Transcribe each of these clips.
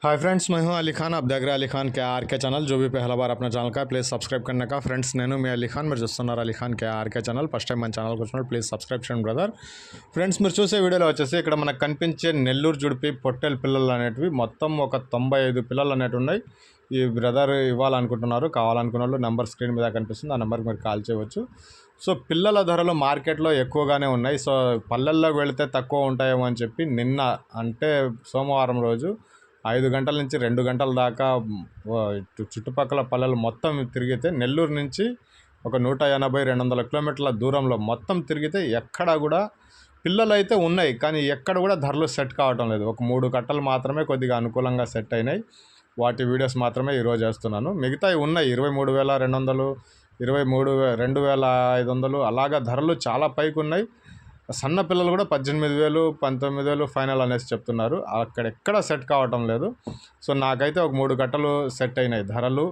Hi friends, मैं हूं अली खान। आप देख रहे हैं अली खान के आर के ఛానల్। जो भी पहला बार अपना ఛానల్ का प्लीज़ सब्सक्राइब करने का। फ्रेंड्स, నేను మీ అలీ ఖాన్, మీరు చూస్తున్నారు అలీ ఖాన్ के आर के ఛానల్। ఫస్ట్ టైం మన ఛానల్కి వచ్చినప్పుడు ప్లీజ్ సబ్స్క్రైబ్ చేయండి బ్రదర్. ఫ్రెండ్స్, మీరు చూసే వీడియోలో వచ్చేసి ఇక్కడ మనకు కనిపించే నెల్లూరు జుడిపి పొట్టేలు పిల్లలు అనేటివి మొత్తం ఒక 95 పిల్లలు అనేవి ఉన్నాయి. ఈ బ్రదర్ ఇవ్వాలనుకుంటున్నారు. కావాలనుకున్న వాళ్ళు నెంబర్ స్క్రీన్ మీద కనిపిస్తుంది, ఆ నెంబర్కి మీరు కాల్ చేయవచ్చు. సో పిల్లల ధరలు మార్కెట్లో ఎక్కువగానే ఉన్నాయి. సో పల్లెల్లోకి వెళితే తక్కువ ఉంటాయేమో అని చెప్పి నిన్న అంటే సోమవారం రోజు 5 గంటల నుంచి 2 గంటల దాకా చుట్టుపక్కల పల్లెలు మొత్తం తిరిగితే నెల్లూరు నుంచి ఒక 180-200 కిలోమీటర్ల దూరంలో మొత్తం తిరిగితే ఎక్కడ కూడా పిల్లలు అయితే ఉన్నాయి, కానీ ఎక్కడ కూడా ధరలు సెట్ కావటం లేదు. ఒక 3 కట్టలు మాత్రమే కొద్దిగా అనుకూలంగా సెట్ అయినాయి. వాటి వీడియోస్ మాత్రమే ఈరోజు వేస్తున్నాను. మిగతావి ఉన్నాయి 23,200, 2,500 అలాగా ధరలు చాలా పైకి ఉన్నాయి. సన్న పిల్లలు కూడా 18,000, 19,000 ఫైనల్ అనేసి చెప్తున్నారు. అక్కడెక్కడ సెట్ కావటం లేదు. సో నాకైతే ఒక 3 కట్టలు సెట్ అయినాయి ధరలు,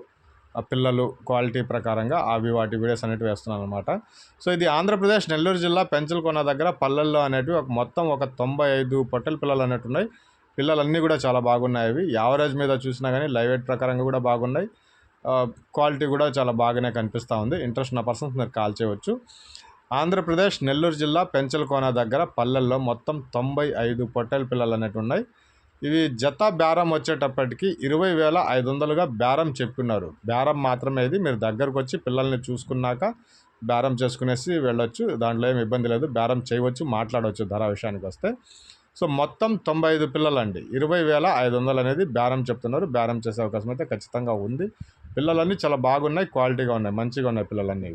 పిల్లలు క్వాలిటీ ప్రకారంగా. వాటి వీడియోస్ అనేవి వేస్తున్నాను అనమాట. సో ఇది ఆంధ్రప్రదేశ్ నెల్లూరు జిల్లా పెంచలకొన దగ్గర పల్లెల్లో అనేటివి మొత్తం ఒక 95 పొట్టెల పిల్లలు అనేవి ఉన్నాయి. పిల్లలన్నీ కూడా చాలా బాగున్నాయి. అవి యావరేజ్ మీద చూసినా కానీ లైవ్ వెయిట్ ప్రకారంగా కూడా బాగున్నాయి. క్వాలిటీ కూడా చాలా బాగానే కనిపిస్తూ ఉంది. ఇంట్రెస్ట్ ఉన్న పర్సన్స్ మీరు కాల్ చేయవచ్చు. ఆంధ్రప్రదేశ్ నెల్లూరు జిల్లా పెంచలకోన దగ్గర పల్లెల్లో మొత్తం 95 పొట్టేల పిల్లలు అనేవి ఉన్నాయి. ఇవి జత బేరం వచ్చేటప్పటికి 20,500గా బేరం చెప్పున్నారు. బేరం మాత్రమే ఇది. మీరు దగ్గరకు వచ్చి పిల్లల్ని చూసుకున్నాక బేరం చేసుకునేసి వెళ్ళొచ్చు. దాంట్లో ఏమి ఇబ్బంది లేదు. బేరం చేయవచ్చు, మాట్లాడవచ్చు ధర విషయానికి వస్తే. సో మొత్తం 95 పిల్లలండి. 20,500 అనేది బేరం చెప్తున్నారు. బేరం చేసే అవకాశం అయితే ఖచ్చితంగా ఉంది. పిల్లలన్నీ చాలా బాగున్నాయి, క్వాలిటీగా ఉన్నాయి, మంచిగా ఉన్నాయి పిల్లలన్నీ.